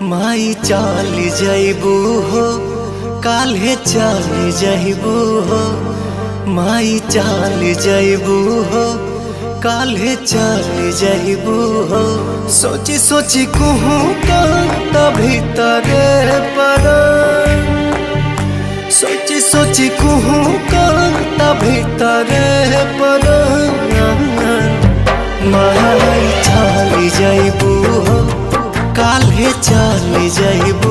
माई चल जाइबू हो काल्हे चल जाइबू हो। माई चल जाइबू हो काल्हे चल जाइबू हो। सोची सोची कहूँ तभी तरे पर सोची सोची कहूँ तभी तरे पर माई चल जाइबू हो काल्हे चल जाइबू